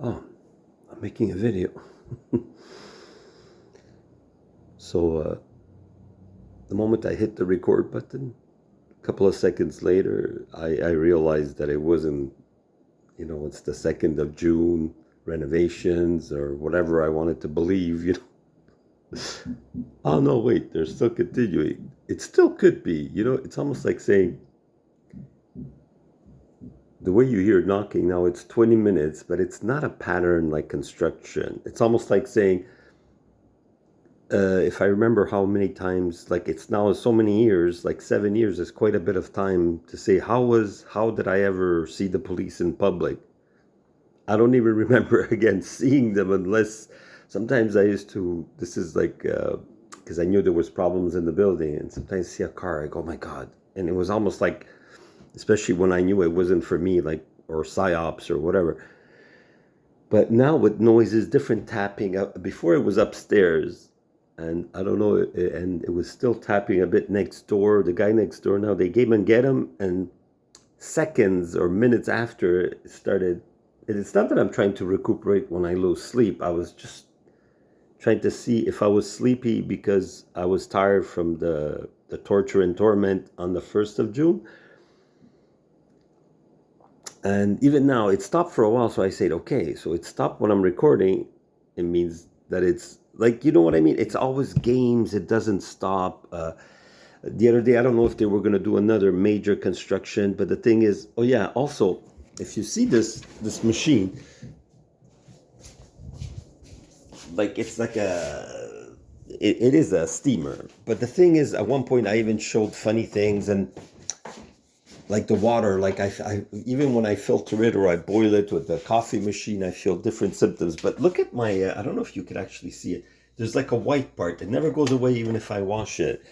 Oh, I'm making a video. So the moment I hit the record button, a couple of seconds later, I realized that it wasn't, it's the 2nd of June, renovations or whatever I wanted to believe. Oh, no, wait, they're still continuing. It still could be, it's almost like saying, the way you hear knocking now, it's 20 minutes, but it's not a pattern like construction. It's almost like saying, if I remember how many times, like it's now so many years, like 7 years is quite a bit of time to say, how did I ever see the police in public? I don't even remember again seeing them unless sometimes I used to, this is like, because I knew there was problems in the building and sometimes see a car, I go, oh my God. And it was almost like, especially when I knew it wasn't for me, like, or psyops or whatever. But now with noises, different tapping. Before it was upstairs, and I don't know, and it was still tapping a bit next door. The guy next door now, they came and get him, and seconds or minutes after it started. It's not that I'm trying to recuperate when I lose sleep. I was just trying to see if I was sleepy because I was tired from the torture and torment on the 1st of June. And even now, it stopped for a while. So I said, okay, so it stopped when I'm recording. It means that it's like, you know what I mean? It's always games. It doesn't stop. The other day, I don't know if they were going to do another major construction, but the thing is, oh yeah, also, if you see this machine, like it's like it is a steamer. But the thing is, at one point, I even showed funny things and like the water, like I even when I filter it or I boil it with the coffee machine, I feel different symptoms. But look at my, I don't know if you could actually see it. There's like a white part. It never goes away even if I wash it.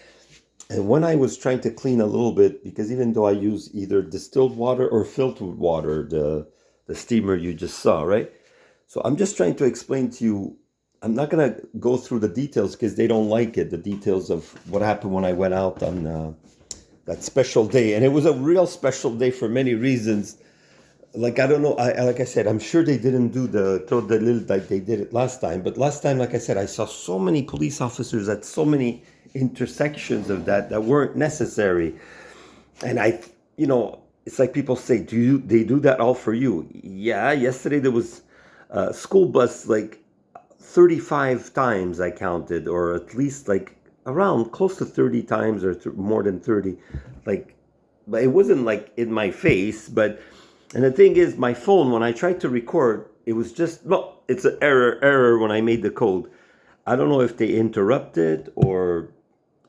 And when I was trying to clean a little bit, because even though I use either distilled water or filtered water, the steamer you just saw, right? So I'm just trying to explain to you. I'm not gonna go through the details because they don't like it. The details of what happened when I went out on that special day, and it was a real special day for many reasons. Like I don't know, like I said, I'm sure they didn't do the Tour de Lille like they did it last time. But last time, like I said, I saw so many police officers at so many intersections of that weren't necessary. And it's like people say, they do that all for you? Yeah. Yesterday there was a school bus like 35 times I counted, or at least like around close to 30 times or more than 30. Like, but it wasn't like in my face. But, and the thing is, my phone, when I tried to record, it was just, no, it's an error when I made the code. I don't know if they interrupted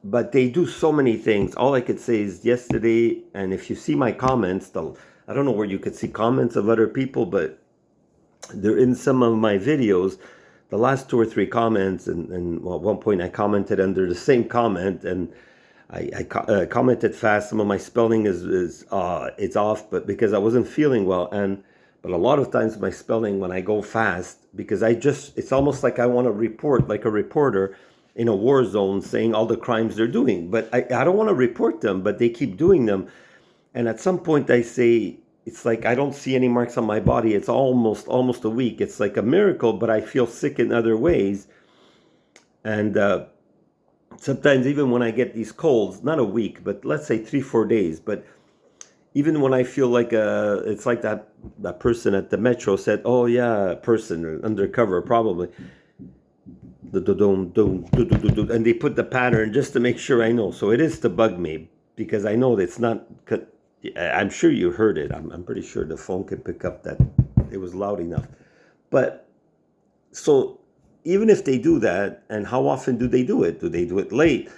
but they do so many things. All I could say is yesterday, and if you see my comments, I don't know where you could see comments of other people, but they're in some of my videos. The last 2 or 3 comments, and well, at one point I commented under the same comment, and I commented fast. Some of my spelling is it's off, but because I wasn't feeling well, but a lot of times my spelling when I go fast, because it's almost like I want to report like a reporter in a war zone saying all the crimes they're doing, but I don't want to report them, but they keep doing them, and at some point I say, it's like I don't see any marks on my body. It's almost a week. It's like a miracle, but I feel sick in other ways. And sometimes even when I get these colds, not a week, but let's say 3 4 days. But even when I feel like it's like that person at the metro said, "Oh yeah, person undercover probably." And they put the pattern just to make sure I know. So it is to bug me because I know that it's not. I'm sure you heard it. I'm pretty sure the phone can pick up that it was loud enough. But so even if they do that, and how often do they do it? Do they do it late?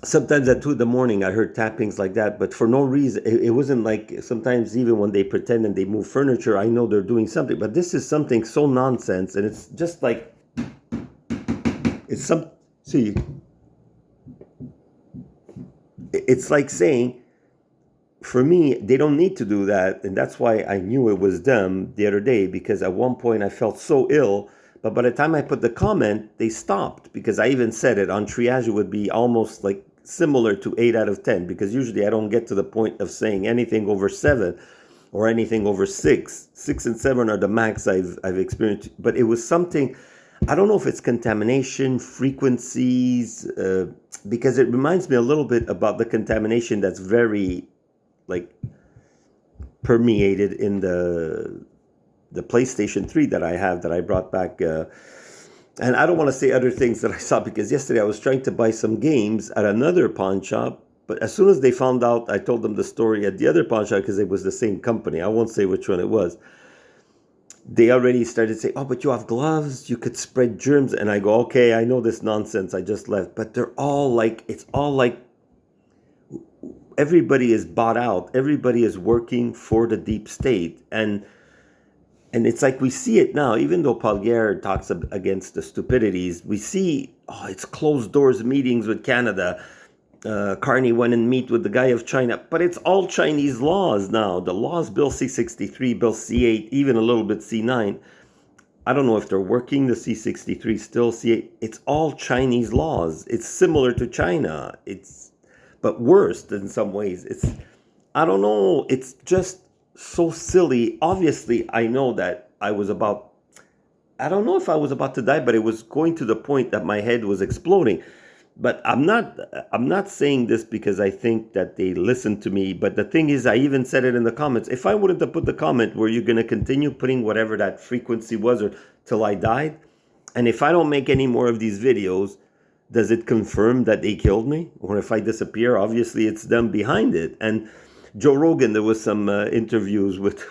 Sometimes at 2 in the morning, I heard tappings like that, but for no reason. It wasn't like sometimes even when they pretend and they move furniture, I know they're doing something. But this is something so nonsense, and it's just like it's some. See, it's like saying, for me, they don't need to do that. And that's why I knew it was them the other day, because at one point I felt so ill. But by the time I put the comment, they stopped, because I even said it on triage. It would be almost like similar to 8 out of 10, because usually I don't get to the point of saying anything over 7. or anything over 6. 6 and 7 are the max I've experienced. But it was something, I don't know if it's contamination, frequencies, because it reminds me a little bit about the contamination that's very like permeated in the PlayStation 3 that I have, that I brought back. And I don't want to say other things that I saw, because yesterday I was trying to buy some games at another pawn shop. But as soon as they found out, I told them the story at the other pawn shop, because it was the same company. I won't say which one it was. They already started saying, oh, but you have gloves, you could spread germs. And I go, okay, I know this nonsense, I just left. But they're all like, it's all like, everybody is bought out. Everybody is working for the deep state. And it's like we see it now, even though Paul Guerre talks against the stupidities, we see, oh, it's closed doors meetings with Canada. Carney went and meet with the guy of China, but it's all Chinese laws now. The laws, Bill C-63, Bill C-8, even a little bit C-9. I don't know if they're working the C-63 still, C-8. It's all Chinese laws. It's similar to China. But worse in some ways. I don't know. It's just so silly. Obviously, I know that I don't know if I was about to die, but it was going to the point that my head was exploding. But I'm not saying this because I think that they listen to me. But the thing is, I even said it in the comments. If I wouldn't have put the comment, were you going to continue putting whatever that frequency was or till I died? And if I don't make any more of these videos, does it confirm that they killed me? Or if I disappear, obviously it's them behind it. And Joe Rogan, there was some interviews with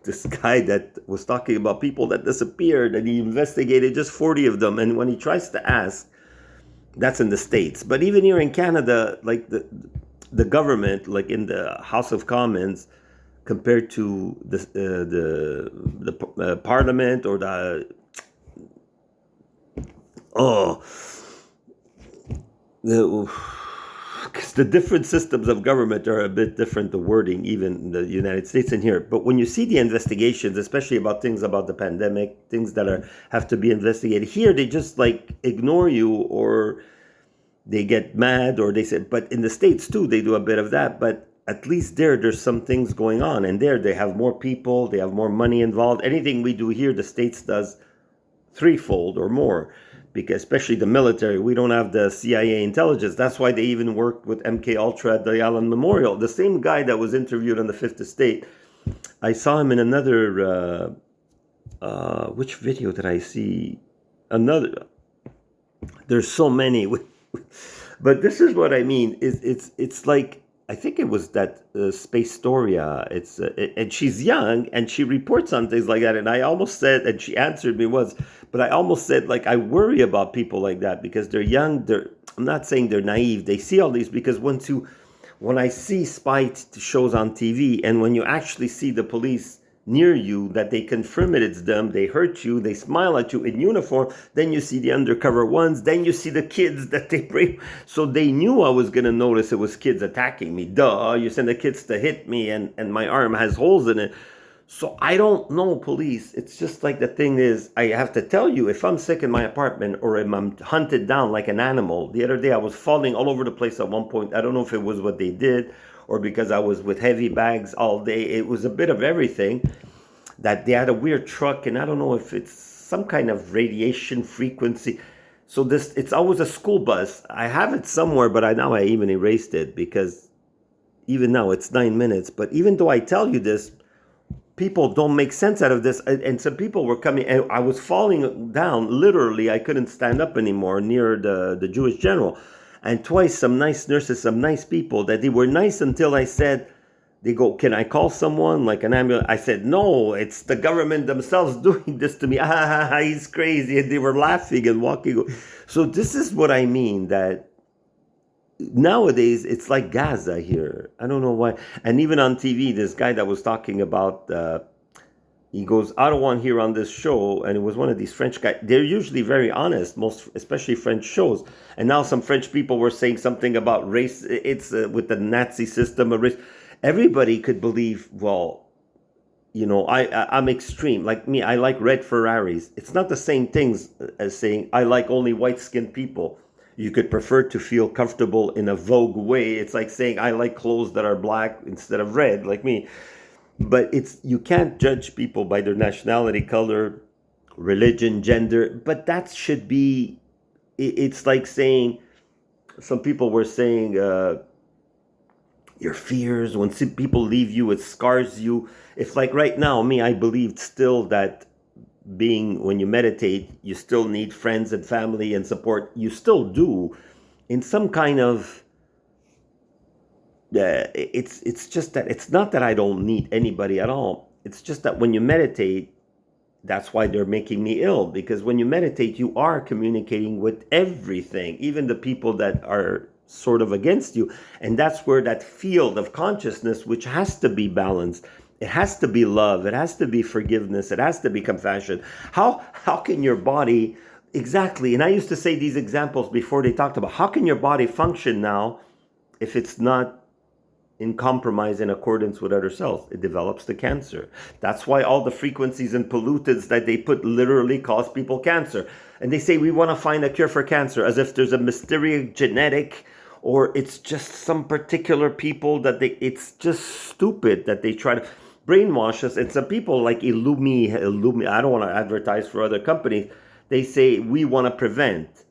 this guy that was talking about people that disappeared, and he investigated just 40 of them. And when he tries to ask, that's in the States. But even here in Canada, like the government, like in the House of Commons, compared to the Parliament or because the different systems of government are a bit different, the wording, even in the United States and here. But when you see the investigations, especially about things about the pandemic, things that have to be investigated, here they just like ignore you, or they get mad, or they say, but in the States too, they do a bit of that. But at least there's some things going on. And there they have more people, they have more money involved. Anything we do here, the States does threefold or more. Because especially the military, we don't have the CIA intelligence. That's why they even worked with MK Ultra at the Allen Memorial. The same guy that was interviewed on the Fifth Estate, I saw him in another. Which video did I see? Another. There's so many, but this is what I mean. It's like, I think it was that Space Storia. And she's young and she reports on things like that. And I almost said, and she answered me but I almost said, like, I worry about people like that because they're young. I'm not saying they're naive. They see all these because when I see spy shows on TV, and when you actually see the police near you, that they confirm it's them, they hurt you, they smile at you in uniform, then you see the undercover ones, then you see the kids that they bring. So they knew I was going to notice it was kids attacking me. Duh, you send the kids to hit me and my arm has holes in it. So I don't know police. It's just like, the thing is, I have to tell you, if I'm sick in my apartment or if I'm hunted down like an animal. The other day I was falling all over the place at one point. I don't know if it was what they did or because I was with heavy bags all day. It was a bit of everything. That they had a weird truck, and I don't know if it's some kind of radiation frequency. So it's always a school bus. I have it somewhere, but I even erased it because even now it's 9 minutes. But even though I tell you this, people don't make sense out of this. And some people were coming, and I was falling down. Literally, I couldn't stand up anymore near the Jewish general. And twice, some nice nurses, some nice people, that they were nice until I said, they go, can I call someone, like an ambulance? I said, no, it's the government themselves doing this to me. He's crazy. And they were laughing and walking. So this is what I mean, that nowadays it's like Gaza here. I don't know why. And even on TV, this guy that was talking about, he goes, I don't want here on this show. And it was one of these French guys. They're usually very honest, especially French shows. And now some French people were saying something about race. It's with the Nazi system of race. Everybody could believe, well, you know, I'm extreme. Like me, I like red Ferraris. It's not the same things as saying I like only white-skinned people. You could prefer to feel comfortable in a Vogue way. It's like saying I like clothes that are black instead of red, like me. But you can't judge people by their nationality, color, religion, gender. But that should be. It's like saying, some people were saying, your fears, when people leave you, it scars you. If, like, right now, me, I believed still that when you meditate, you still need friends and family and support. You still do, in some kind of. It's just that it's not that I don't need anybody at all. It's just that when you meditate, that's why they're making me ill, because when you meditate, you are communicating with everything, even the people that are sort of against you. And that's where that field of consciousness, which has to be balanced, it has to be love, it has to be forgiveness, it has to be compassion. How can your body, exactly, and I used to say these examples before they talked about, how can your body function now if it's not in compromise in accordance with other cells? It develops the cancer. That's why all the frequencies and pollutants that they put literally cause people cancer. And they say we want to find a cure for cancer, as if there's a mysterious genetic, or it's just some particular people that it's just stupid that they try to brainwash us. And some people like Illumi, I don't want to advertise for other companies. They say we want to prevent.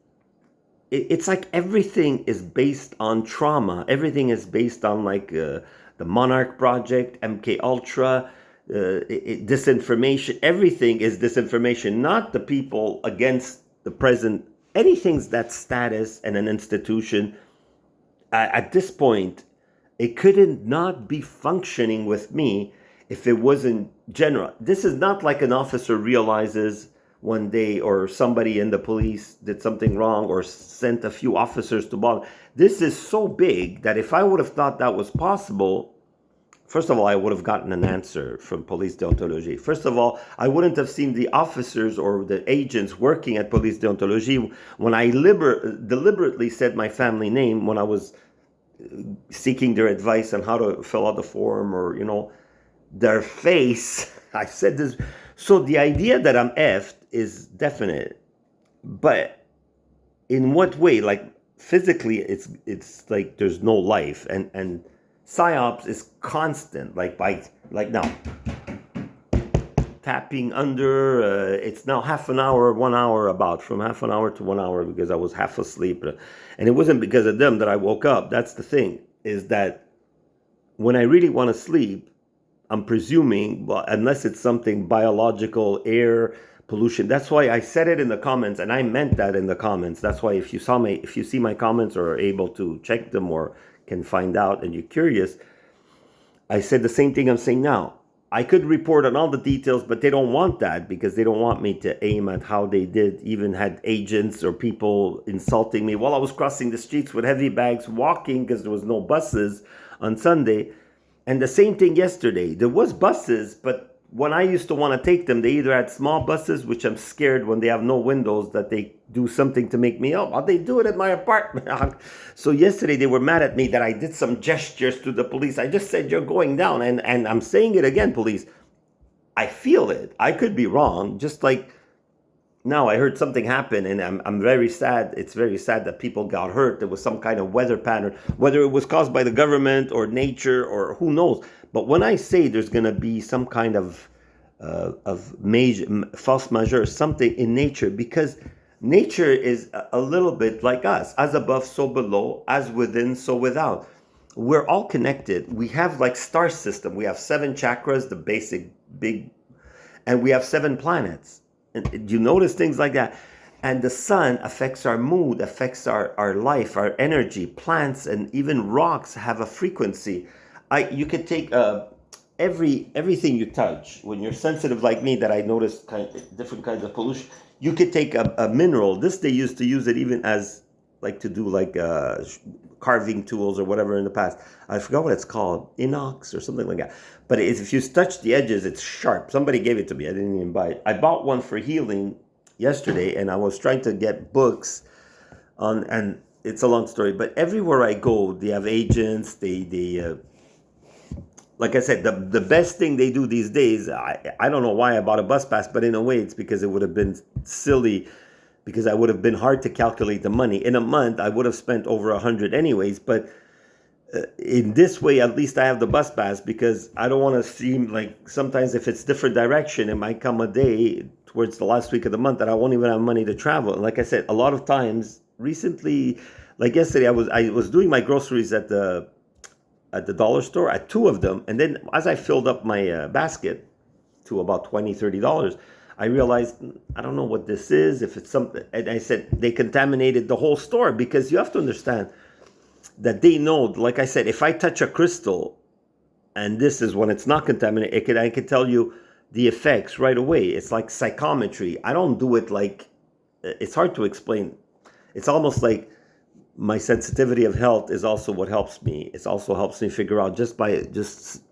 It's like everything is based on trauma. Everything is based on the Monarch Project, MK Ultra, disinformation. Everything is disinformation, not the people against the present. Anything's that status and an institution. At this point, it couldn't not be functioning with me if it wasn't general. This is not like an officer realizes one day, or somebody in the police did something wrong or sent a few officers to bother. This is so big that if I would have thought that was possible, first of all, I would have gotten an answer from police deontology. First of all, I wouldn't have seen the officers or the agents working at police deontology when I deliberately said my family name when I was seeking their advice on how to fill out the form, or their face. I said this. So the idea that I'm effed is definite, but in what way? Like physically, it's like there's no life, and psyops is constant. Like now, tapping under. It's now half an hour, 1 hour, about from half an hour to 1 hour, because I was half asleep, and it wasn't because of them that I woke up. That's the thing, is that when I really want to sleep, I'm presuming, well, unless it's something biological, air pollution. That's why I said it in the comments, and I meant that in the comments. That's why if you see my comments or are able to check them or can find out, and you're curious, I said the same thing I'm saying now. I could report on all the details, but they don't want that, because they don't want me to aim at how they did. Even had agents or people insulting me while I was crossing the streets with heavy bags, walking because there was no buses on Sunday. And the same thing yesterday. There was buses, but when I used to want to take them, they either had small buses, which I'm scared when they have no windows that they do something to make me up. They do it at my apartment. So yesterday they were mad at me that I did some gestures to the police. I just said, you're going down. And I'm saying it again, police. I feel it. I could be wrong. Just like now I heard something happen, and I'm very sad. It's very sad that people got hurt. There was some kind of weather pattern, whether it was caused by the government or nature or who knows. But when I say there's going to be some kind of major force majeure, something in nature, because nature is a little bit like us, as above, so below, as within, so without. We're all connected. We have like star system. We have 7 chakras, the basic big, and we have 7 planets. And you notice things like that. And the sun affects our mood, affects our life, our energy. Plants and even rocks have a frequency. You could take everything you touch. When you're sensitive like me, that I notice different kinds of pollution, you could take a mineral. They used to use it even as to do carving tools or whatever in the past. I forgot what it's called, inox or something like that. But if you touch the edges, it's sharp. Somebody gave it to me. I didn't even buy it. I bought one for healing yesterday, and I was trying to get books on, and it's a long story. But everywhere I go, they have agents. They like I said, the best thing they do these days, I don't know why I bought a bus pass, but in a way it's because it would have been silly, because I would have been hard to calculate the money. In a month, I would have spent over 100 anyways, but in this way, at least I have the bus pass, because I don't want to seem like, sometimes if it's different direction, it might come a day towards the last week of the month that I won't even have money to travel. And like I said, a lot of times recently, like yesterday, I was doing my groceries at the dollar store, at two of them, and then as I filled up my basket to about $20-$30, I realized, I don't know what this is, if it's something, and I said they contaminated the whole store, because you have to understand that they know, like I said, if I touch a crystal, and this is when it's not contaminated, I could tell you the effects right away. It's like psychometry. I don't do it like, it's hard to explain. It's almost like my sensitivity of health is also what helps me. It also helps me figure out just by just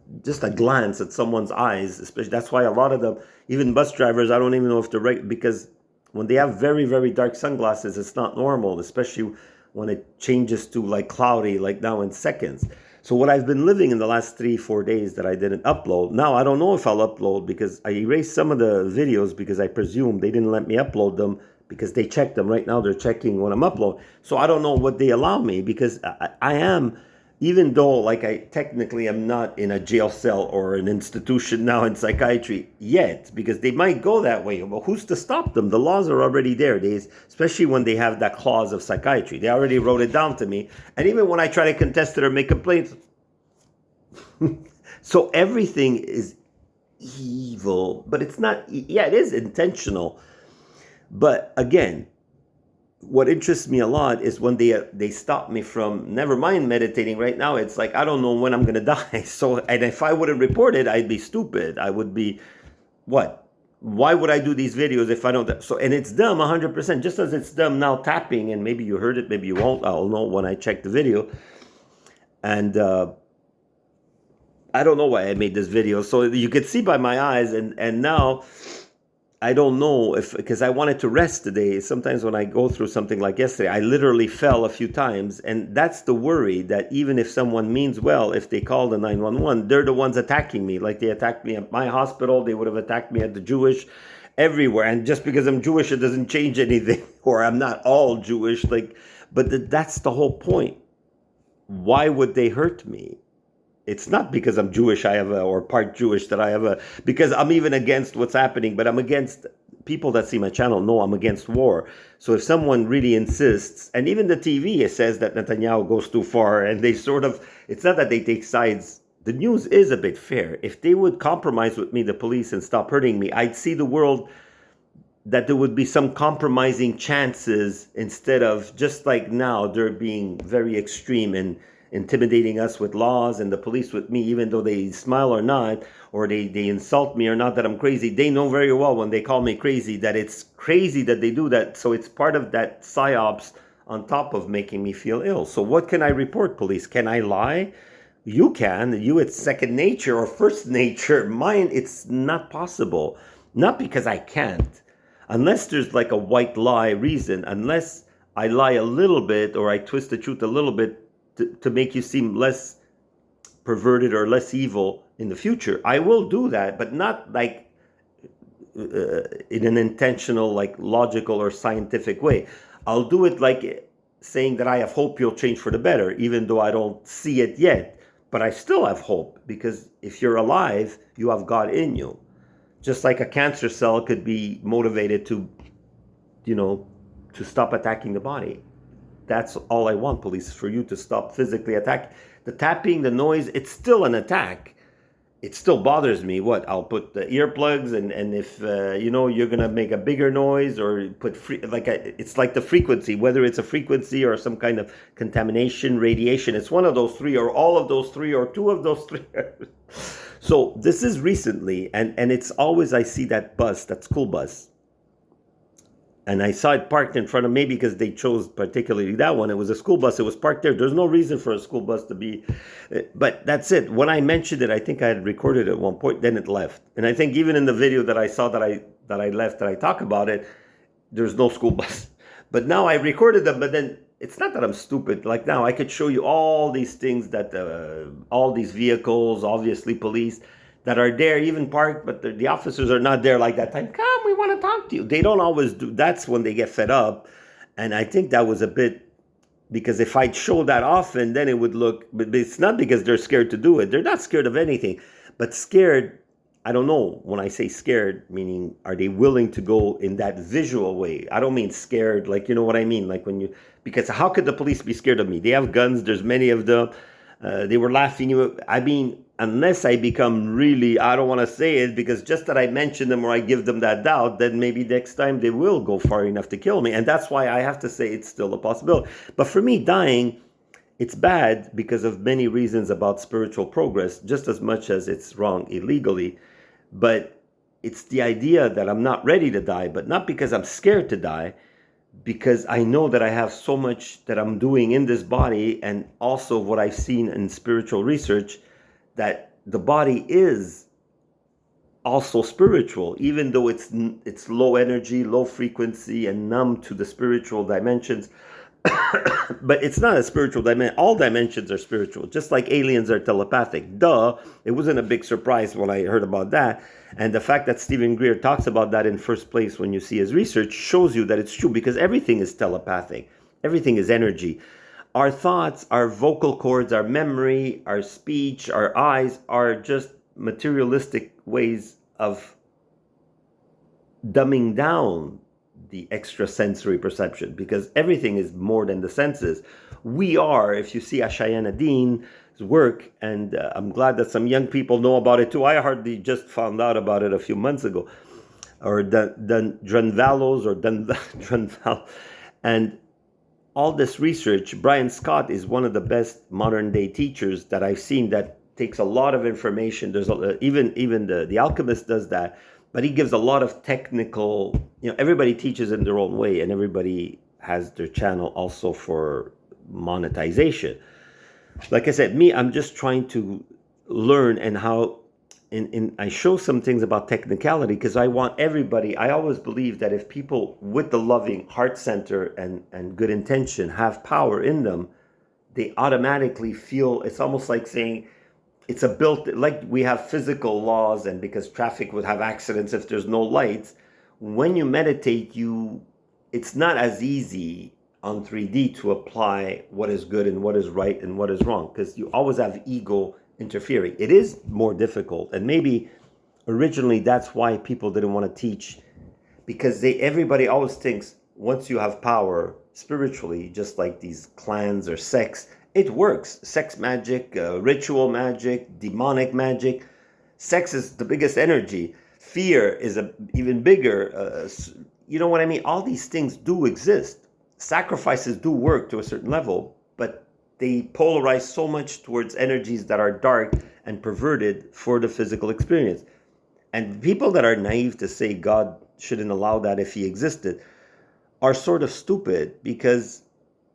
a glance at someone's eyes, especially. That's why a lot of them, even bus drivers, I don't even know if they're right, because when they have very, very dark sunglasses, it's not normal, especially when it changes to like cloudy, like now in seconds. So what I've been living in the last 3-4 days that I didn't upload, now I don't know if I'll upload, because I erased some of the videos because I presume they didn't let me upload them, because they checked them. Right now they're checking when I'm uploading. So I don't know what they allow me, because I am, even though like I technically am not in a jail cell or an institution now in psychiatry yet, because they might go that way. Well, who's to stop them? The laws are already there. Especially when they have that clause of psychiatry. They already wrote it down to me. And even when I try to contest it or make complaints, so everything is evil, but it's not, yeah, it is intentional. But again, what interests me a lot is when they stop me from, never mind meditating. Right now it's like, I don't know when I'm gonna die. So, and if I wouldn't report it, I'd be stupid. I would be, what? Why would I do these videos if I don't? So, and it's dumb 100%, just as it's dumb now tapping, and maybe you heard it, maybe you won't. I'll know when I check the video. And I don't know why I made this video. So you could see by my eyes, and now I don't know if, because I wanted to rest today. Sometimes when I go through something like yesterday, I literally fell a few times. And that's the worry, that even if someone means well, if they call the 911, they're the ones attacking me. Like they attacked me at my hospital, they would have attacked me at the Jewish, everywhere. And just because I'm Jewish, it doesn't change anything. Or I'm not all Jewish. But that's the whole point. Why would they hurt me? It's not because I'm Jewish, or part Jewish that I have because I'm even against what's happening, but I'm against, people that see my channel know I'm against war. So if someone really insists, and even the TV, it says that Netanyahu goes too far, and they sort of, it's not that they take sides. The news is a bit fair. If they would compromise with me, the police, and stop hurting me, I'd see the world that there would be some compromising chances, instead of just like now, they're being very extreme and intimidating us with laws, and the police with me, even though they smile or not, or they insult me or not, that I'm crazy. They know very well when they call me crazy that it's crazy that they do that. So it's part of that psyops on top of making me feel ill. So what can I report, police? Can I lie? You can. You, it's second nature or first nature. Mine, it's not possible. Not because I can't. Unless there's like a white lie reason, unless I lie a little bit or I twist the truth a little bit to make you seem less perverted or less evil in the future, I will do that, but not like in an intentional, like logical or scientific way. I'll do it like saying that I have hope you'll change for the better, even though I don't see it yet. But I still have hope, because if you're alive, you have God in you. Just like a cancer cell could be motivated to stop attacking the body. That's all I want, police, for you to stop physically attack. The tapping, the noise, it's still an attack. It still bothers me. What? I'll put the earplugs, and if you're gonna make a bigger noise, or put it's like the frequency, whether it's a frequency or some kind of contamination, radiation. It's one of those three, or all of those three, or two of those three. So this is recently, and it's always, I see that bus, that school bus. And I saw it parked in front of me because they chose particularly that one. It was a school bus. It was parked there. There's no reason for a school bus to be. But that's it. When I mentioned it, I think I had recorded it at one point. Then it left. And I think even in the video that I saw that I left, that I talk about it, there's no school bus. But now I recorded them. But then it's not that I'm stupid. Like now I could show you all these things that all these vehicles, obviously police, that are there, even parked, but the officers are not there like that time. Come, we want to talk to you. They don't always do. That's when they get fed up. And I think that was a bit Because if I'd show that often, then it would look, but it's not because they're scared to do it. They're not scared of anything, but scared, I don't know. When I say scared, meaning are they willing to go in that visual way? I don't mean scared, like, you know what I mean? Like when you, because how could the police be scared of me? They have guns, there's many of them. They were laughing. I mean, unless I become really, I don't want to say it, because just that I mention them or I give them that doubt, then maybe next time they will go far enough to kill me. And that's why I have to say it's still a possibility. But for me, dying, it's bad because of many reasons about spiritual progress, just as much as it's wrong illegally. But it's the idea that I'm not ready to die, but not because I'm scared to die, because I know that I have so much that I'm doing in this body, and also what I've seen in spiritual research, that the body is also spiritual, even though it's low energy, low frequency, and numb to the spiritual dimensions. But it's not a spiritual dimension. All dimensions are spiritual, just like aliens are telepathic. Duh. It wasn't a big surprise when I heard about that. And the fact that Stephen Greer talks about that in first place when you see his research shows you that it's true, because everything is telepathic. Everything is energy. Our thoughts, our vocal cords, our memory, our speech, our eyes are just materialistic ways of dumbing down the extrasensory perception, because everything is more than the senses. We are, if you see Ashayana Dean's work, and I'm glad that some young people know about it too. I hardly just found out about it a few months ago, or Drunvalos or Drunval, and all this research. Brian Scott is one of the best modern day teachers that I've seen, that takes a lot of information. There's even the Alchemist does that. But he gives a lot of technical, everybody teaches in their own way, and everybody has their channel also for monetization. Like I said, I'm just trying to learn, and how, I show some things about technicality, because I want everybody, I always believe that if people with the loving heart center and good intention have power in them, they automatically feel, it's almost like saying, it's a built, like we have physical laws, and because traffic would have accidents if there's no lights. When you meditate, it's not as easy on 3D to apply what is good and what is right and what is wrong, because you always have ego interfering. It is more difficult, and maybe originally that's why people didn't want to teach, because everybody always thinks once you have power spiritually, just like these clans or sects, it works. Sex magic, ritual magic, demonic magic. Sex is the biggest energy. Fear is even bigger. You know what I mean? All these things do exist. Sacrifices do work to a certain level, but they polarize so much towards energies that are dark and perverted for the physical experience. And people that are naive to say God shouldn't allow that if he existed are sort of stupid, because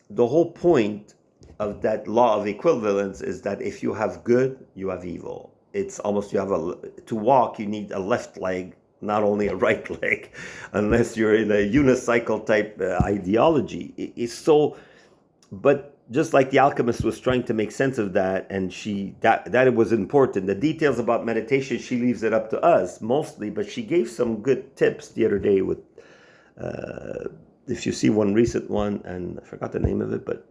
the whole point of that law of equivalence is that if you have good, you have evil. It's almost, to walk, you need a left leg, not only a right leg, unless you're in a unicycle type ideology. It's so, but just like the Alchemist was trying to make sense of that, and that it was important. The details about meditation, she leaves it up to us mostly, but she gave some good tips the other day with, if you see one recent one, and I forgot the name of it, but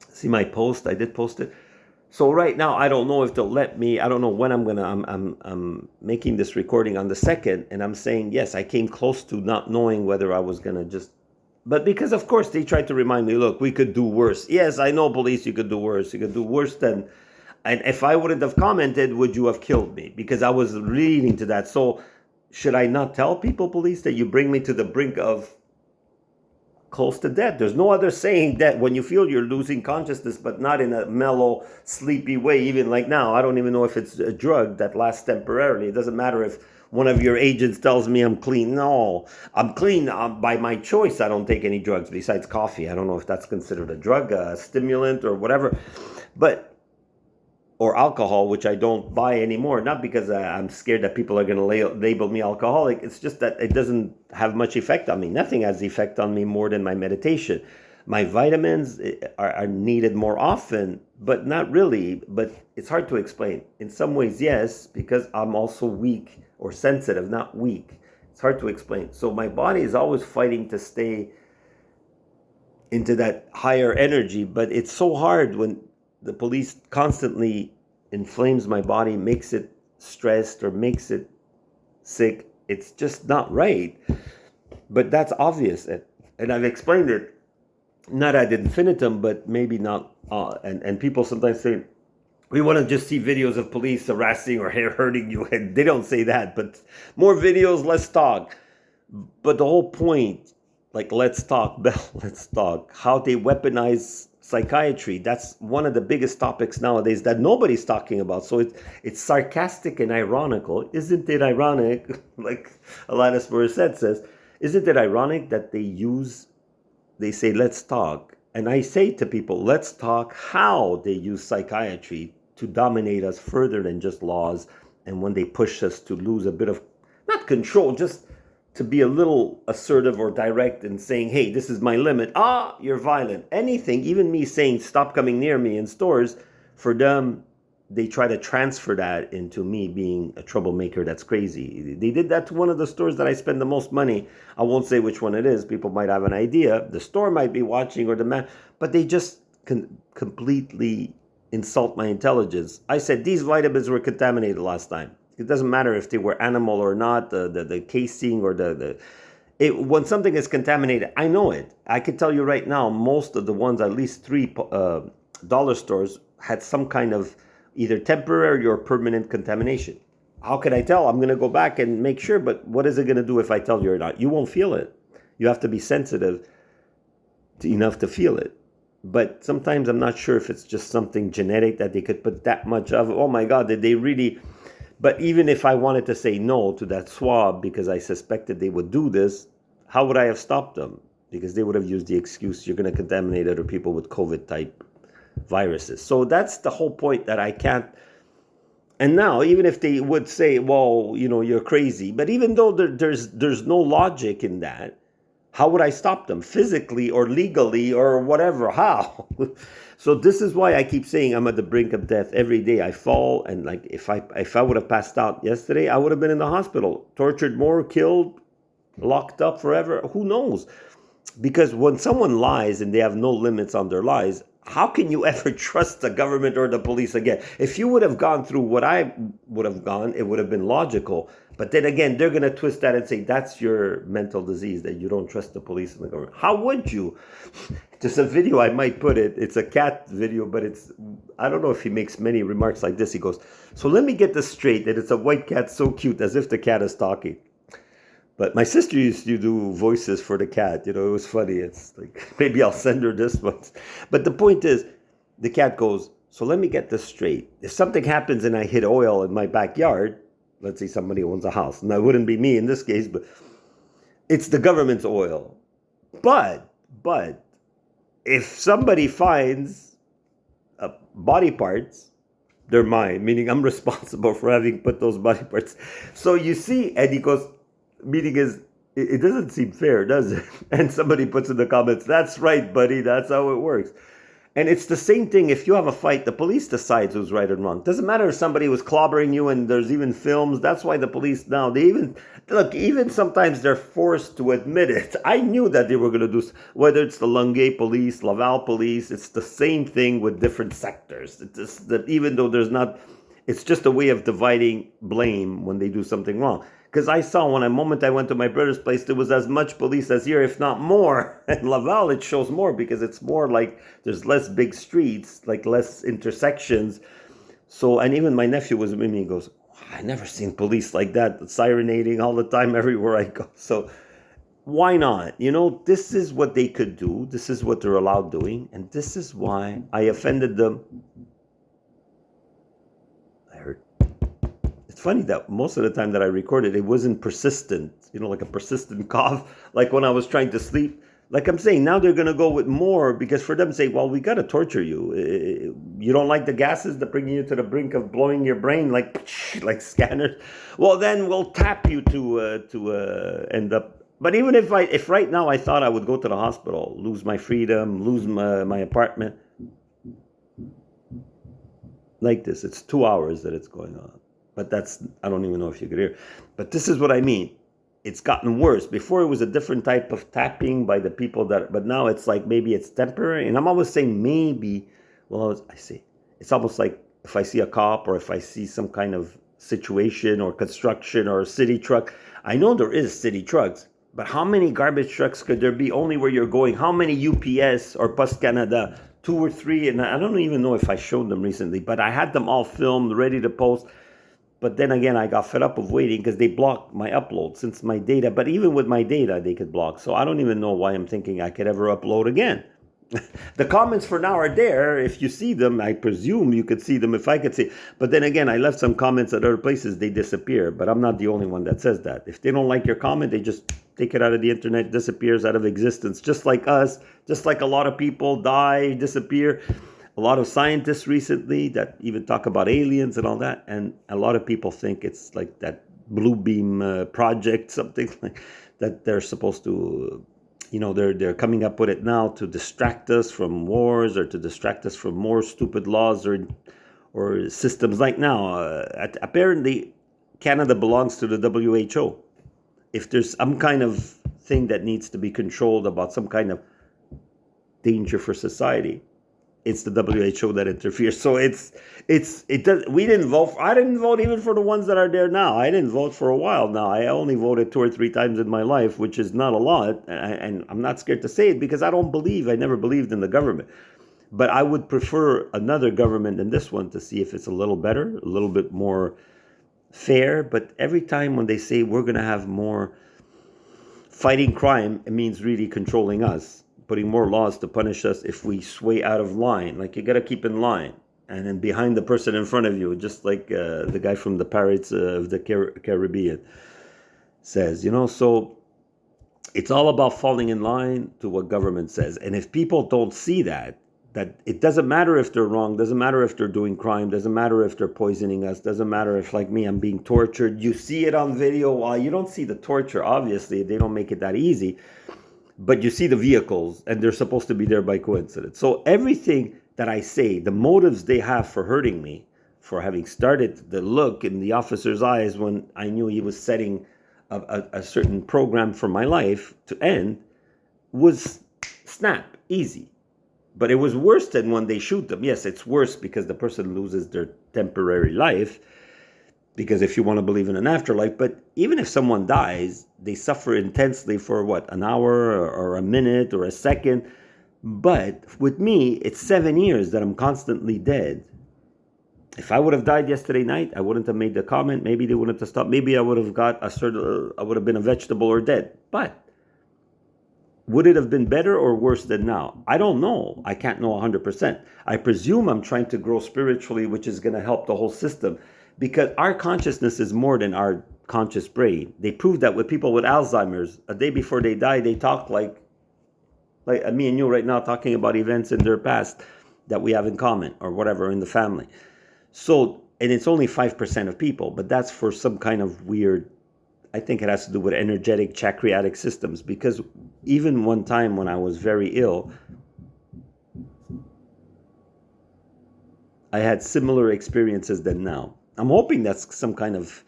see my post, I did post it. So right now, I don't know if they'll let me, I don't know when I'm making this recording on the 2nd, and I'm saying, yes, I came close to not knowing whether I was going to just, but because of course they tried to remind me, look, we could do worse. Yes, I know, police, you could do worse. You could do worse than, and if I wouldn't have commented, would you have killed me? Because I was leading to that. So should I not tell people, police, that you bring me to the brink of close to death? There's no other saying that when you feel you're losing consciousness, but not in a mellow, sleepy way. Even like now, I don't even know if it's a drug that lasts temporarily. It doesn't matter if one of your agents tells me I'm clean. No, I'm clean by my choice. I don't take any drugs besides coffee. I don't know if that's considered a drug, a stimulant, or whatever, or alcohol, which I don't buy anymore. Not because I'm scared that people are going to label me alcoholic. It's just that it doesn't have much effect on me. Nothing has effect on me more than my meditation. My vitamins are needed more often, but not really. But it's hard to explain. In some ways, yes, because I'm also weak or sensitive, not weak. It's hard to explain. So my body is always fighting to stay into that higher energy. But it's so hard when the police constantly inflames my body, makes it stressed or makes it sick. It's just not right. But that's obvious. And I've explained it, not ad infinitum, but maybe not. And people sometimes say, we want to just see videos of police harassing or hurting you. And they don't say that, but more videos, less talk. But the whole point, like, let's talk, Bell, let's talk. How they weaponize psychiatry. That's one of the biggest topics nowadays that nobody's talking about. So it's sarcastic and ironical. Isn't it ironic, like Alanis Morissette says, isn't it ironic that they say, let's talk. And I say to people, let's talk how they use psychiatry to dominate us further than just laws. And when they push us to lose a bit of, not control, just to be a little assertive or direct and saying, hey, this is my limit. You're violent. Anything, even me saying, stop coming near me in stores, for them, they try to transfer that into me being a troublemaker that's crazy. They did that to one of the stores that I spend the most money. I won't say which one it is. People might have an idea. The store might be watching or the man, but they just completely insult my intelligence. I said, these vitamins were contaminated last time. It doesn't matter if they were animal or not, the casing or when something is contaminated, I know it. I can tell you right now, most of the ones, at least three dollar stores, had some kind of either temporary or permanent contamination. How can I tell? I'm going to go back and make sure, but what is it going to do if I tell you or not? You won't feel it. You have to be sensitive enough to feel it. But sometimes I'm not sure if it's just something genetic that they could put that much of. Oh my God, did they really? But even if I wanted to say no to that swab because I suspected they would do this, how would I have stopped them? Because they would have used the excuse, you're going to contaminate other people with COVID-type viruses. So that's the whole point, that I can't. And now, even if they would say, well, you're crazy, but even though there's no logic in that, how would I stop them? Physically or legally or whatever? How? So this is why I keep saying I'm at the brink of death every day. I fall, and like if I would have passed out yesterday, I would have been in the hospital, tortured more, killed, locked up forever. Who knows? Because when someone lies and they have no limits on their lies, how can you ever trust the government or the police again? If you would have gone through what I would have gone, it would have been logical. But then again, they're going to twist that and say, that's your mental disease, that you don't trust the police and the government. How would you? There's a video, I might put it. It's a cat video, but I don't know if he makes many remarks like this. He goes, so let me get this straight, that it's a white cat so cute, as if the cat is talking. But my sister used to do voices for the cat. It was funny. It's like, maybe I'll send her this one. But the point is, the cat goes, so let me get this straight. If something happens and I hit oil in my backyard, let's say somebody owns a house, and that wouldn't be me in this case, but it's the government's oil. But if somebody finds body parts, they're mine, meaning I'm responsible for having put those body parts. So you see, and he goes, meaning is, it doesn't seem fair, does it? And somebody puts in the comments, that's right, buddy, that's how it works. And it's the same thing if you have a fight, the police decides who's right and wrong. Doesn't matter if somebody was clobbering you, and there's even films. That's why the police now, even sometimes they're forced to admit it. I knew that they were going to do, whether it's the Longueuil police, Laval police, it's the same thing with different sectors. Even though it's just a way of dividing blame when they do something wrong. Because I saw when I went to my brother's place, there was as much police as here, if not more. In Laval, it shows more because it's more like there's less big streets, like less intersections. So, and even my nephew was with me, he goes, I never seen police like that, sirenating all the time everywhere I go. So why not? This is what they could do. This is what they're allowed doing. And this is why I offended them. It's funny that most of the time that I recorded, it wasn't persistent, like a persistent cough, like when I was trying to sleep. Like I'm saying, now they're going to go with more, because for them say, well, we got to torture you. You don't like the gases that bring you to the brink of blowing your brain like scanners. Well, then we'll tap you to end up. But even if right now I thought I would go to the hospital, lose my freedom, lose my apartment, like this, it's 2 hours that it's going on. But I don't even know if you could hear. But this is what I mean. it's gotten worse. Before it was a different type of tapping by the people but now it's like maybe it's temporary. And I'm always saying maybe, well, I say, it's almost like if I see a cop or if I see some kind of situation or construction or a city truck, I know there is city trucks, but how many garbage trucks could there be only where you're going? How many UPS or Post Canada? 2 or 3, and I don't even know if I showed them recently, but I had them all filmed, ready to post. But then again, I got fed up of waiting because they blocked my upload since my data. But even with my data, they could block. So I don't even know why I'm thinking I could ever upload again. The comments for now are there. If you see them, I presume you could see them if I could see. But then again, I left some comments at other places. They disappear. But I'm not the only one that says that. If they don't like your comment, they just take it out of the internet, disappears out of existence. Just like us, just like a lot of people die, disappear. A lot of scientists recently that even talk about aliens and all that. And a lot of people think it's like that blue beam project, something like that they're supposed to... they're coming up with it now to distract us from wars or to distract us from more stupid laws or systems. Like now, apparently, Canada belongs to the WHO. If there's some kind of thing that needs to be controlled about some kind of danger for society, it's the WHO that interferes. So it does. We didn't vote. I didn't vote even for the ones that are there now. I didn't vote for a while now. I only voted 2 or 3 times in my life, which is not a lot. And I'm not scared to say it because I never believed in the government. But I would prefer another government than this one to see if it's a little better, a little bit more fair. But every time when they say we're going to have more fighting crime, it means really controlling us, putting more laws to punish us if we sway out of line. Like, you got to keep in line. And then behind the person in front of you, just like the guy from the Pirates of the Caribbean says, so it's all about falling in line to what government says. And if people don't see that it doesn't matter if they're wrong, doesn't matter if they're doing crime, doesn't matter if they're poisoning us, doesn't matter if, like me, I'm being tortured. You see it on video. While you don't see the torture, obviously, they don't make it that easy. But you see the vehicles, and they're supposed to be there by coincidence. So everything that I say, the motives they have for hurting me, for having started the look in the officer's eyes when I knew he was setting a certain program for my life to end, was snap, easy. But it was worse than when they shoot them. Yes, it's worse because the person loses their temporary life, because if you want to believe in an afterlife. But even if someone dies, they suffer intensely for what, an hour or a minute or a second. But with me, it's 7 years that I'm constantly dead. If I would have died yesterday night, I wouldn't have made the comment. Maybe they wouldn't have stopped. Maybe I would have I would have been a vegetable or dead. But would it have been better or worse than now? I don't know. I can't know 100%. I presume I'm trying to grow spiritually, which is going to help the whole system, because our consciousness is more than our conscious brain. They proved that with people with Alzheimer's. A day before they die, they talk like me and you right now, talking about events in their past that we have in common or whatever in the family. So, and it's only 5% of people, but that's for some kind of weird, I think it has to do with energetic chakriatic systems, because even one time when I was very ill, I had similar experiences than now. I'm hoping that's some kind of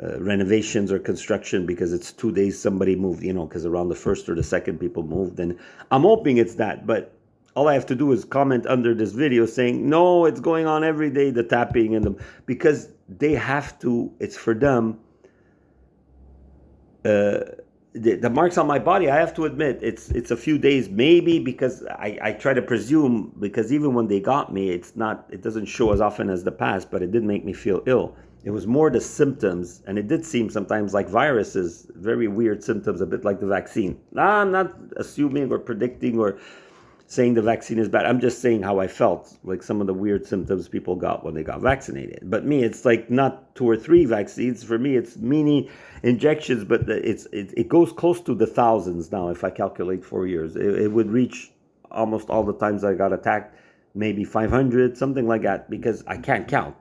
renovations or construction, because it's 2 days somebody moved, because around the 1st or the 2nd people moved. And I'm hoping it's that, but all I have to do is comment under this video saying, no, it's going on every day, the tapping and because they have to, it's for them. The marks on my body, I have to admit, it's a few days, maybe, because I try to presume, because even when they got me, it doesn't show as often as the past, but it did make me feel ill. It was more the symptoms, and it did seem sometimes like viruses, very weird symptoms, a bit like the vaccine. I'm not assuming or predicting or saying the vaccine is bad. I'm just saying how I felt, like some of the weird symptoms people got when they got vaccinated. But me, it's like not 2 or 3 vaccines. For me, it's mini injections, but it goes close to the thousands now. If I calculate 4 years, it would reach almost all the times I got attacked, maybe 500, something like that, because I can't count.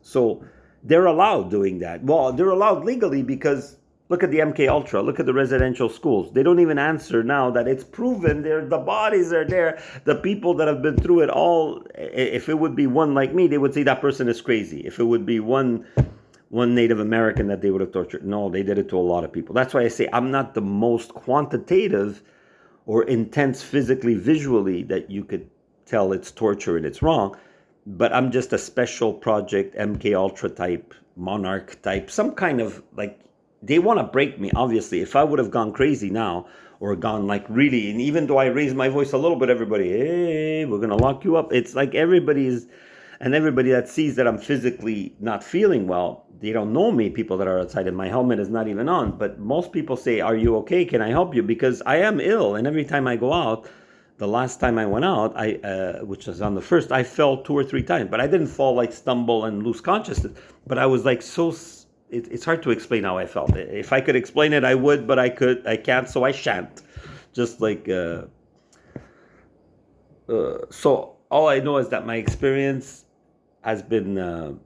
So they're allowed doing that. Well, they're allowed legally, because look at the MK Ultra. Look at the residential schools. They don't even answer now that it's proven. The bodies are there. The people that have been through it all. If it would be one like me, they would say that person is crazy. If it would be one one Native American that they would have tortured. No, they did it to a lot of people. That's why I say I'm not the most quantitative or intense physically, visually, that you could tell it's torture and it's wrong. But I'm just a special project, MK Ultra type, monarch type, some kind of like, they want to break me, obviously. If I would have gone crazy now, or gone like really, and even though I raised my voice a little bit, everybody, hey, we're going to lock you up. It's like everybody that sees that I'm physically not feeling well, they don't know me, people that are outside, and my helmet is not even on. But most people say, are you okay? Can I help you? Because I am ill. And every time I go out, the last time I went out, which was on the first, I fell 2 or 3 times. But I didn't fall like stumble and lose consciousness. But I was like it's hard to explain how I felt. If I could explain it, I would, but I can't, so I shan't. Just like, so all I know is that my experience has been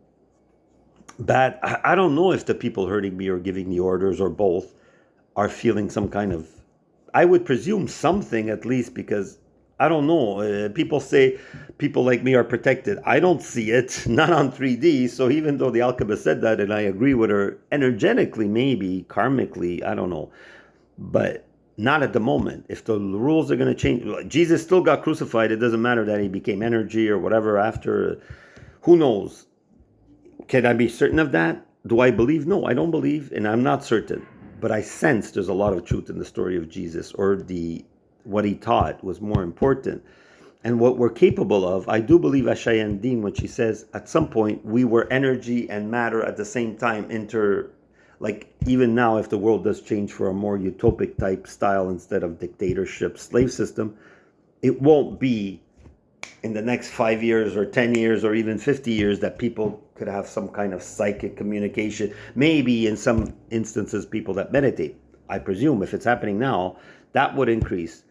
bad. I don't know if the people hurting me or giving me orders or both are feeling some kind of, I would presume something at least, because I don't know. People say people like me are protected. I don't see it, not on 3D. So even though the alchemist said that, and I agree with her, energetically, maybe, karmically, I don't know. But not at the moment. If the rules are going to change, Jesus still got crucified. It doesn't matter that he became energy or whatever after. Who knows? Can I be certain of that? Do I believe? No, I don't believe, and I'm not certain. But I sense there's a lot of truth in the story of Jesus, or what he taught was more important. And what we're capable of, I do believe Ashayan Dean when she says, at some point, we were energy and matter at the same time, like even now, if the world does change for a more utopic type style instead of dictatorship, slave system, it won't be in the next 5 years or 10 years or even 50 years that people could have some kind of psychic communication. Maybe in some instances, people that meditate. I presume if it's happening now, that would increase.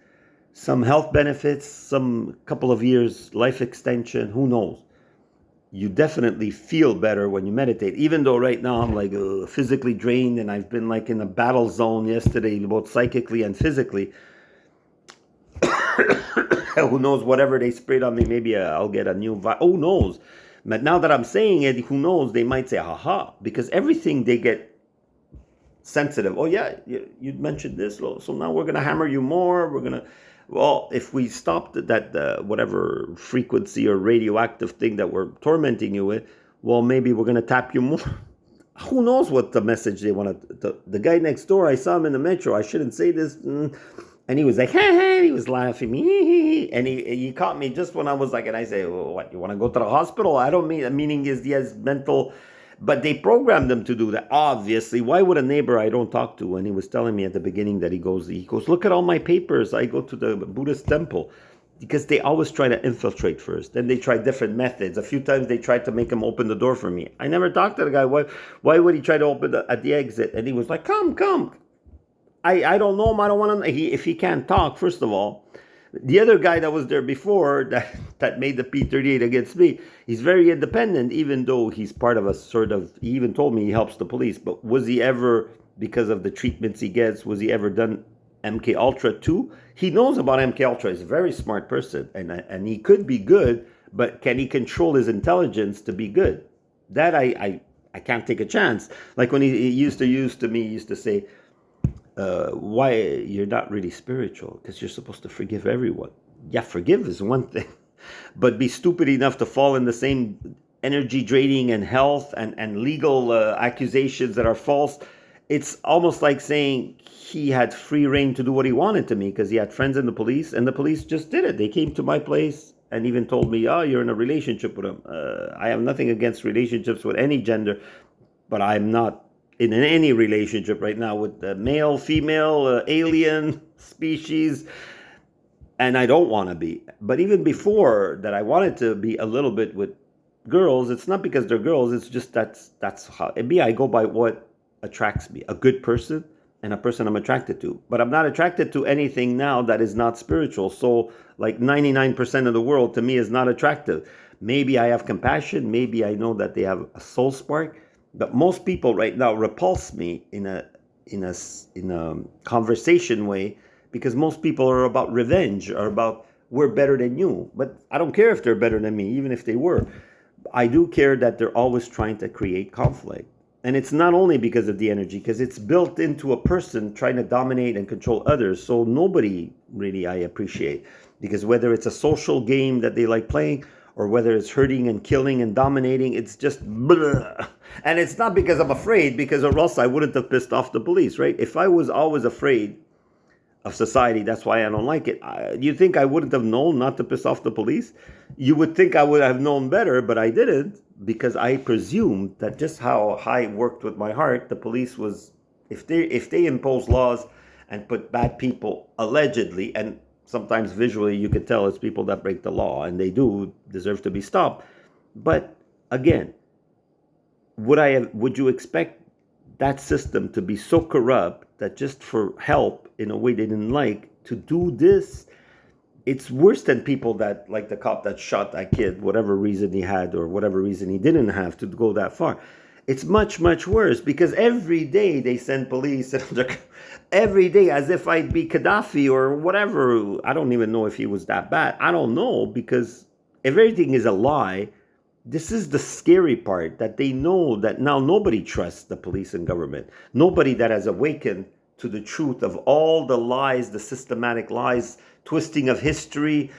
Some health benefits, some couple of years, life extension, who knows? You definitely feel better when you meditate. Even though right now I'm like physically drained, and I've been like in a battle zone yesterday, both psychically and physically. Who knows, whatever they sprayed on me, maybe I'll get a new who knows? But now that I'm saying it, who knows, they might say, haha, because everything they get sensitive. Oh yeah, you mentioned this, so now we're going to hammer you more. We're going to, well, if we stopped that whatever frequency or radioactive thing that we're tormenting you with, well, maybe we're going to tap you more. Who knows what the message they want to, the guy next door, I saw him in the metro. I shouldn't say this. And he was like, hey, he was laughing, and he caught me just when I was like, and I say, well, what, you want to go to the hospital? I don't mean, meaning is he has mental, but they programmed them to do that. Obviously, why would a neighbor I don't talk to, and he was telling me at the beginning that he goes, look at all my papers. I go to the Buddhist temple, because they always try to infiltrate first. Then they try different methods. A few times they tried to make him open the door for me. I never talked to the guy. Why would he try to open at the exit? And he was like, come. I don't know him. I don't want to. If he can't talk, first of all, the other guy that was there before that made the P38 against me, he's very independent, even though he's part of a sort of. He even told me he helps the police. But was he ever, because of the treatments he gets, was he ever done MK Ultra too? He knows about MK Ultra. He's a very smart person, and he could be good. But can he control his intelligence to be good? That I can't take a chance. Like when he used to say. Why you're not really spiritual, because you're supposed to forgive everyone. Yeah, forgive is one thing, but be stupid enough to fall in the same energy draining and health and legal accusations that are false. It's almost like saying he had free reign to do what he wanted to me, because he had friends in the police, and the police just did it. They came to my place and even told me, oh, you're in a relationship with him. I have nothing against relationships with any gender, but I'm not in any relationship right now with the male, female, alien species, and I don't want to be. But even before that, I wanted to be a little bit with girls. It's not because they're girls. It's just that's how it be. I go by what attracts me, a good person and a person I'm attracted to. But I'm not attracted to anything now that is not spiritual. So like 99% of the world to me is not attractive. Maybe I have compassion. Maybe I know that they have a soul spark. But most people right now repulse me in a conversation way, because most people are about revenge, or about we're better than you. But I don't care if they're better than me, even if they were. I do care that they're always trying to create conflict. And it's not only because of the energy, because it's built into a person trying to dominate and control others. So nobody really I appreciate. Because whether it's a social game that they like playing, or whether it's hurting and killing and dominating, it's just blah. And it's not because I'm afraid, because or else I wouldn't have pissed off the police, right? If I was always afraid of society, that's why I don't like it. You think I wouldn't have known not to piss off the police? You would think I would have known better, but I didn't, because I presumed that just how I worked with my heart, the police was, if they impose laws and put bad people allegedly, and sometimes visually you could tell it's people that break the law, and they do deserve to be stopped. But again, would you expect that system to be so corrupt that just for help in a way they didn't like to do this? It's worse than people that, like the cop that shot that kid, whatever reason he had or whatever reason he didn't have to go that far. It's much, much worse, because every day they send police every day, as if I'd be Gaddafi or whatever. I don't even know if he was that bad. I don't know, because if everything is a lie, this is the scary part, that they know that now nobody trusts the police and government. Nobody that has awakened to the truth of all the lies, the systematic lies, twisting of history.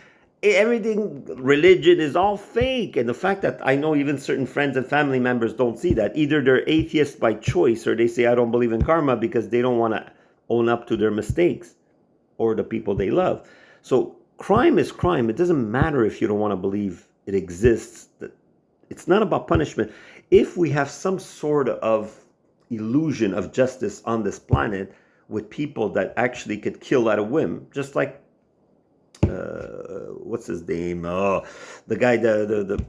Everything, religion is all fake. And the fact that I know even certain friends and family members don't see that. Either they're atheists by choice, or they say I don't believe in karma because they don't want to own up to their mistakes or the people they love. So crime is crime. It doesn't matter if you don't want to believe it exists. It's not about punishment. If we have some sort of illusion of justice on this planet with people that actually could kill at a whim, just like what's his name? Oh, the guy, the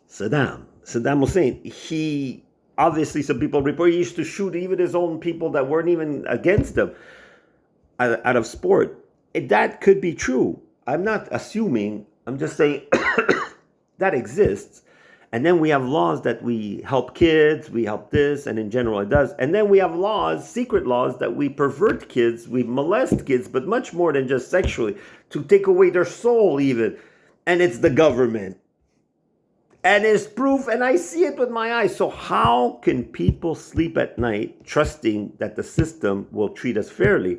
Saddam Hussein. He obviously, some people report he used to shoot even his own people that weren't even against him out of sport. That could be true. I'm not assuming. I'm just saying that exists. And then we have laws that we help kids, we help this, and in general it does. And then we have laws, secret laws, that we pervert kids, we molest kids, but much more than just sexually, to take away their soul even. And it's the government. And it's proof, and I see it with my eyes. So how can people sleep at night trusting that the system will treat us fairly?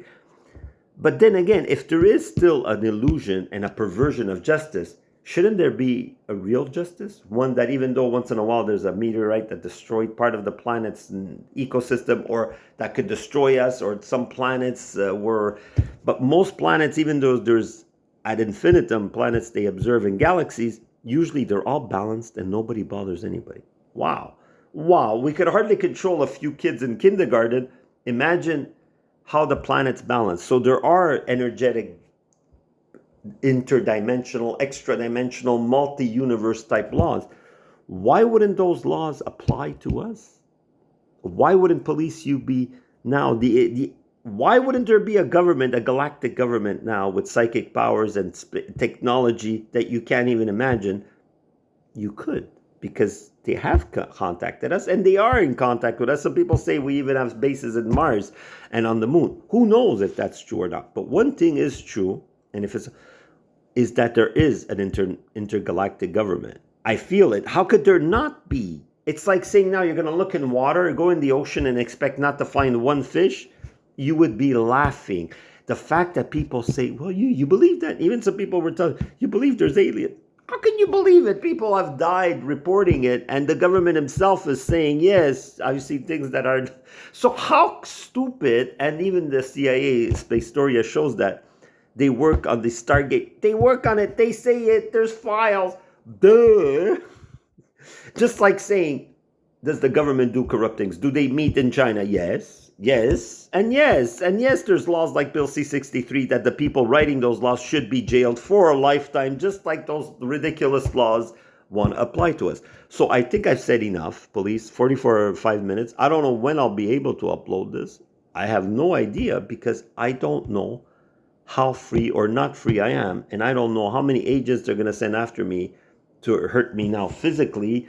But then again, if there is still an illusion and a perversion of justice, shouldn't there be a real justice? One that, even though once in a while there's a meteorite that destroyed part of the planet's ecosystem, or that could destroy us, or some planets but most planets, even though there's ad infinitum planets they observe in galaxies, usually they're all balanced and nobody bothers anybody. Wow. We could hardly control a few kids in kindergarten. Imagine how the planet's balanced. So there are energetic, interdimensional, extra-dimensional, multi-universe type laws. Why wouldn't those laws apply to us? Why wouldn't police you be now why wouldn't there be a government, a galactic government now with psychic powers and technology that you can't even imagine? You could, because they have contacted us, and they are in contact with us. Some people say we even have bases in Mars and on the moon. Who knows if that's true or not? But one thing is true, and is that there is an intergalactic government. I feel it. How could there not be? It's like saying now you're going to look in water, go in the ocean, and expect not to find one fish. You would be laughing. The fact that people say, well, you believe that? Even some people were telling, you believe there's aliens. How can you believe it? People have died reporting it, and the government himself is saying, yes, I've seen things that are... So how stupid, and even the CIA Spacestoria shows that, they work on the Stargate. They work on it. They say it. There's files. Duh. Just like saying, does the government do corrupt things? Do they meet in China? Yes. Yes. And yes. And yes, there's laws like Bill C-63 that the people writing those laws should be jailed for a lifetime, just like those ridiculous laws want to apply to us. So I think I've said enough, police. 44 or 5 minutes. I don't know when I'll be able to upload this. I have no idea, because I don't know how free or not free I am. And I don't know how many agents they're going to send after me to hurt me now physically,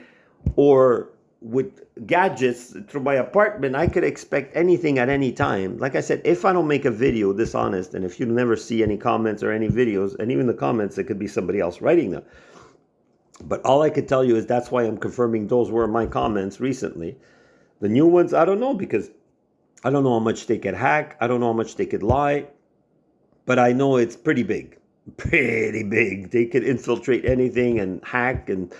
or with gadgets through my apartment. I could expect anything at any time. Like I said, if I don't make a video dishonest, and if you never see any comments or any videos, and even the comments, it could be somebody else writing them. But all I could tell you is that's why I'm confirming those were my comments recently. The new ones, I don't know, because I don't know how much they could hack. I don't know how much they could lie. But I know it's pretty big. Pretty big. They could infiltrate anything and hack. And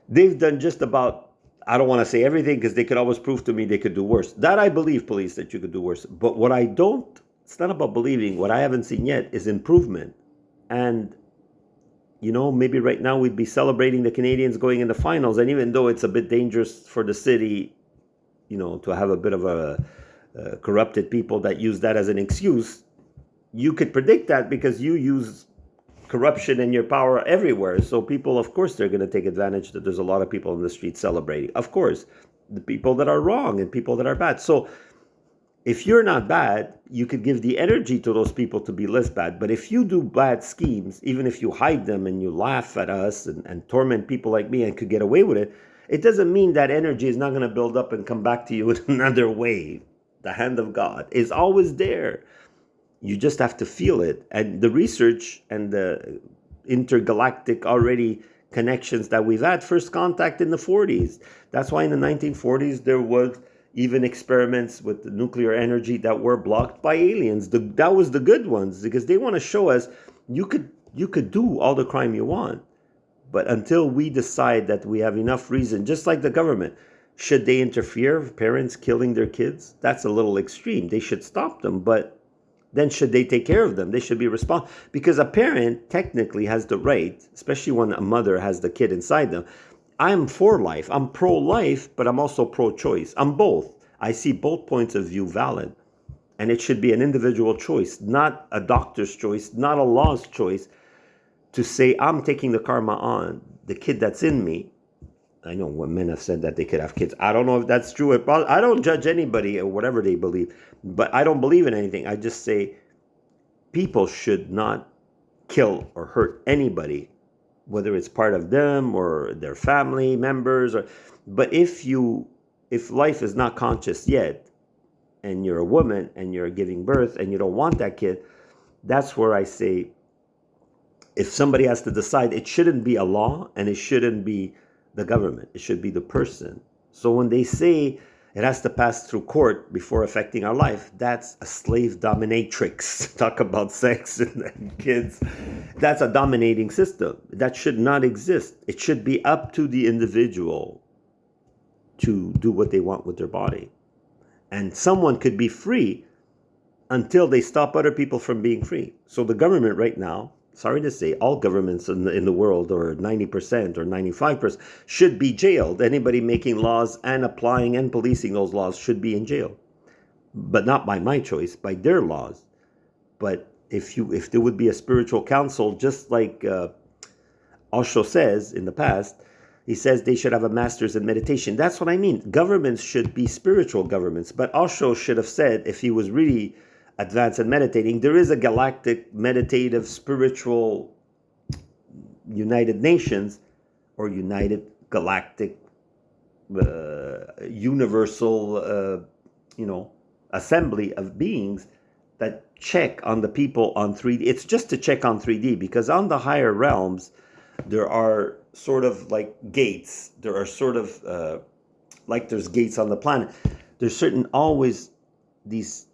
they've done just about, I don't want to say everything, because they could always prove to me they could do worse. That I believe, police, that you could do worse. But what I don't, it's not about believing. What I haven't seen yet is improvement. And, maybe right now we'd be celebrating the Canadians going in the finals. And even though it's a bit dangerous for the city, to have a bit of a corrupted people that use that as an excuse, you could predict that because you use corruption and your power everywhere. So people, of course, they're going to take advantage that there's a lot of people in the street celebrating. Of course, the people that are wrong and people that are bad. So if you're not bad, you could give the energy to those people to be less bad. But if you do bad schemes, even if you hide them and you laugh at us and torment people like me and could get away with it, it doesn't mean that energy is not going to build up and come back to you in another way. The hand of God is always there. You just have to feel it. And the research and the intergalactic already connections that we've had, first contact in the 40s. That's why in the 1940s there was even experiments with the nuclear energy that were blocked by aliens. That was the good ones, because they want to show us you could do all the crime you want. But until we decide that we have enough reason, just like the government, should they interfere with parents killing their kids? That's a little extreme. They should stop them. But then should they take care of them? They should be responsible. Because a parent technically has the right, especially when a mother has the kid inside them. I'm for life. I'm pro-life, but I'm also pro-choice. I'm both. I see both points of view valid. And it should be an individual choice, not a doctor's choice, not a law's choice, to say, I'm taking the karma on the kid that's in me. I know when men have said that they could have kids. I don't know if that's true. I don't judge anybody or whatever they believe, but I don't believe in anything. I just say people should not kill or hurt anybody, whether it's part of them or their family members. But if life is not conscious yet, and you're a woman and you're giving birth and you don't want that kid, that's where I say, if somebody has to decide, it shouldn't be a law and it shouldn't be the government. It should be the person. So when they say it has to pass through court before affecting our life, that's a slave dominatrix. Talk about sex and kids. That's a dominating system. That should not exist. It should be up to the individual to do what they want with their body. And someone could be free until they stop other people from being free. So the government right now, sorry to say, all governments in the world, or 90% or 95%, should be jailed. Anybody making laws and applying and policing those laws should be in jail. But not by my choice, by their laws. But if there would be a spiritual council, just like Osho says in the past, he says they should have a master's in meditation. That's what I mean. Governments should be spiritual governments. But Osho should have said, if he was really advanced in meditating, there is a galactic, meditative, spiritual United Nations, or United Galactic Universal assembly of beings that check on the people on 3D. It's just to check on 3D, because on the higher realms there are sort of like gates. There are sort of like there's gates on the planet. There's always these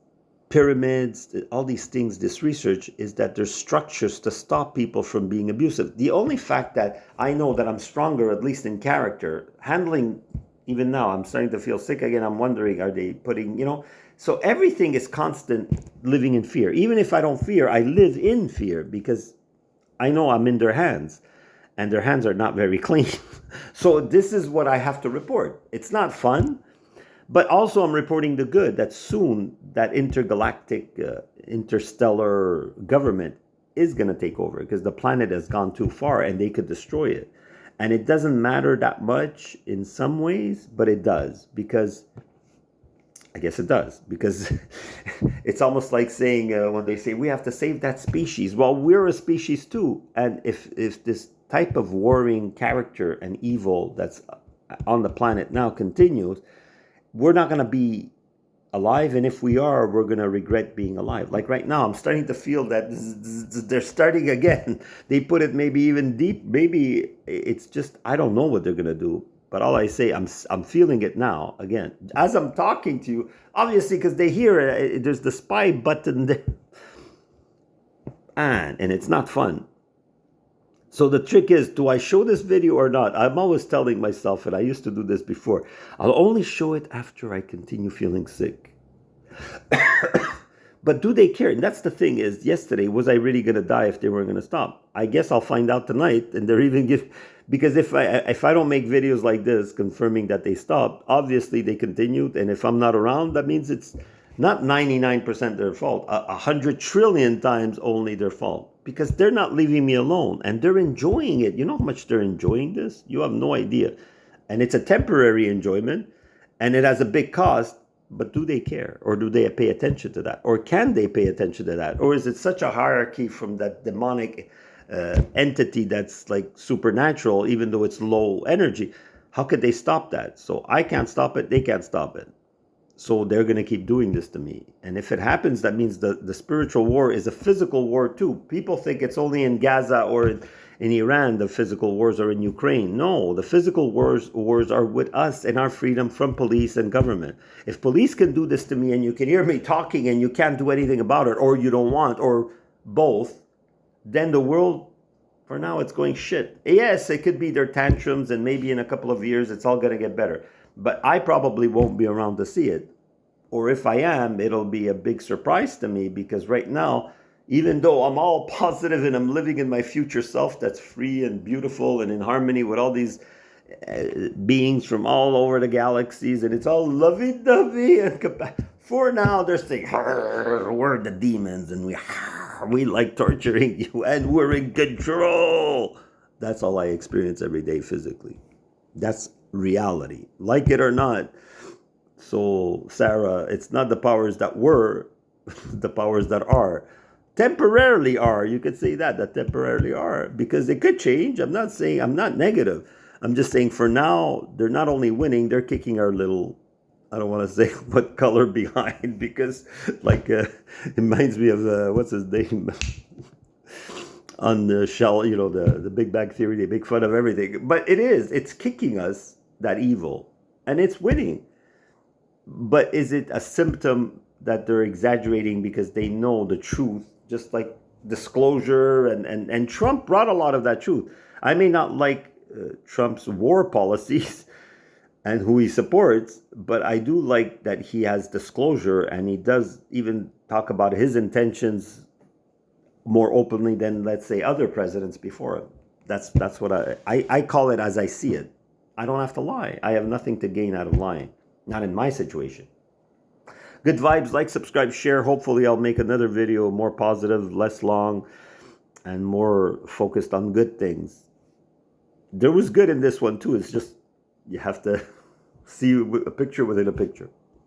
pyramids, all these things. This research is that there's structures to stop people from being abusive. The only fact that I know that I'm stronger, at least in character, handling, even now, I'm starting to feel sick again. I'm wondering, are they putting, so everything is constant living in fear. Even if I don't fear, I live in fear, because I know I'm in their hands, and their hands are not very clean. So this is what I have to report. It's not fun. But also I'm reporting the good, that soon that intergalactic, interstellar government is going to take over, because the planet has gone too far and they could destroy it. And it doesn't matter that much in some ways, but it does, because I guess it does, because it's almost like saying when they say we have to save that species. Well, we're a species too. And if this type of warring character and evil that's on the planet now continues, we're not going to be alive, and if we are, we're going to regret being alive. Like right now, I'm starting to feel that they're starting again. They put it maybe even deep. Maybe it's just, I don't know what they're going to do. But all I say, I'm feeling it now again as I'm talking to you. Obviously, because they hear it, there's the spy button there, and it's not fun. So the trick is, do I show this video or not? I'm always telling myself, and I used to do this before, I'll only show it after I continue feeling sick. But do they care? And that's the thing is, yesterday, was I really going to die if they weren't going to stop? I guess I'll find out tonight, and they're even because if I don't make videos like this confirming that they stopped, obviously they continued, and if I'm not around, that means it's not 99% their fault, 100 trillion times only their fault, because they're not leaving me alone, and they're enjoying it. You know how much they're enjoying this? You have no idea. And it's a temporary enjoyment, and it has a big cost. But do they care? Or do they pay attention to that? Or can they pay attention to that? Or is it such a hierarchy from that demonic entity that's like supernatural, even though it's low energy? How could they stop that? So I can't stop it. They can't stop it. So they're going to keep doing this to me. And if it happens, that means the spiritual war is a physical war too. People think it's only in Gaza or in Iran, the physical wars are in Ukraine. No, the physical wars are with us and our freedom from police and government. If police can do this to me and you can hear me talking and you can't do anything about it, or you don't want, or both, then the world, for now, it's going shit. Yes, it could be their tantrums, and maybe in a couple of years it's all going to get better. But I probably won't be around to see it. Or if I am, it'll be a big surprise to me, because right now, even though I'm all positive and I'm living in my future self that's free and beautiful and in harmony with all these beings from all over the galaxies, and it's all lovey-dovey, and for now they're saying, we're the demons and we like torturing you and we're in control. That's all I experience every day physically. That's reality, like it or not. So Sarah, it's not the powers that were, the powers that are. Temporarily are, you could say that temporarily are, because they could change. I'm not saying, I'm not negative. I'm just saying for now, they're not only winning, they're kicking our little, I don't want to say what color behind, because like, it reminds me of, what's his name? On the shell, you know, the Big Bang Theory, they make fun of everything. But it's kicking us, that evil, and it's winning. But is it a symptom that they're exaggerating because they know the truth, just like disclosure, and Trump brought a lot of that truth. I may not like Trump's war policies and who he supports, but I do like that he has disclosure, and he does even talk about his intentions more openly than, let's say, other presidents before him. That's what I call it as I see it. I don't have to lie. I have nothing to gain out of lying. Not in my situation. Good vibes, like, subscribe, share. Hopefully I'll make another video more positive, less long, and more focused on good things. There was good in this one too. It's just, you have to see a picture within a picture.